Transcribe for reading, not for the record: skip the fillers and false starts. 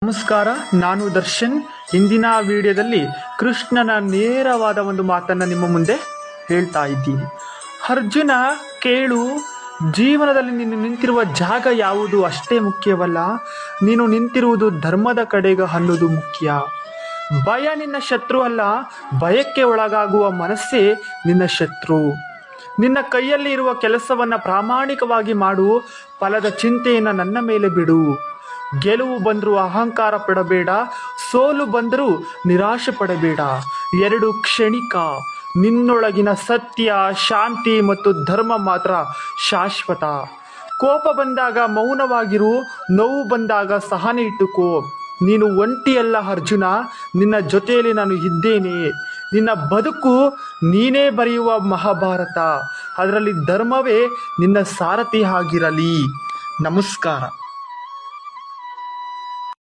ನಮಸ್ಕಾರ, ನಾನು ದರ್ಶನ್. ಇಂದಿನ ವಿಡಿಯೋದಲ್ಲಿ ಕೃಷ್ಣನ ನೇರವಾದ ಒಂದು ಮಾತನ್ನು ನಿಮ್ಮ ಮುಂದೆ ಹೇಳ್ತಾ ಇದ್ದೀನಿ. ಅರ್ಜುನ, ಕೇಳು, ಜೀವನದಲ್ಲಿ ನೀನು ನಿಂತಿರುವ ಜಾಗ ಯಾವುದು ಅಷ್ಟೇ ಮುಖ್ಯವಲ್ಲ, ನೀನು ನಿಂತಿರುವುದು ಧರ್ಮದ ಕಡೆಗೆ ಅನ್ನೋದು ಮುಖ್ಯ. ಭಯ ನಿನ್ನ ಶತ್ರು ಅಲ್ಲ, ಭಯಕ್ಕೆ ಒಳಗಾಗುವ ಮನಸ್ಸೇ ನಿನ್ನ ಶತ್ರು. ನಿನ್ನ ಕೈಯಲ್ಲಿ ಇರುವ ಕೆಲಸವನ್ನು ಪ್ರಾಮಾಣಿಕವಾಗಿ ಮಾಡು, ಫಲದ ಚಿಂತೆಯನ್ನು ನನ್ನ ಮೇಲೆ ಬಿಡು. ಗೆಲುವು ಬಂದರೂ ಅಹಂಕಾರ ಪಡಬೇಡ, ಸೋಲು ಬಂದರೂ ನಿರಾಶೆ ಪಡಬೇಡ. ಎರಡು ಕ್ಷಣಿಕ. ನಿನ್ನೊಳಗಿನ ಸತ್ಯ, ಶಾಂತಿ ಮತ್ತು ಧರ್ಮ ಮಾತ್ರ ಶಾಶ್ವತ. ಕೋಪ ಬಂದಾಗ ಮೌನವಾಗಿರು, ನೋವು ಬಂದಾಗ ಸಹನೆ ಇಟ್ಟುಕೋ. ನೀನು ಒಂಟಿಯಲ್ಲ ಅರ್ಜುನ, ನಿನ್ನ ಜೊತೆಯಲ್ಲಿ ನಾನು ಇದ್ದೇನೆ. ನಿನ್ನ ಬದುಕು ನೀನೇ ಬರೆಯುವ ಮಹಾಭಾರತ. ಅದರಲ್ಲಿ ಧರ್ಮವೇ ನಿನ್ನ ಸಾರಥಿ ಆಗಿರಲಿ. ನಮಸ್ಕಾರ.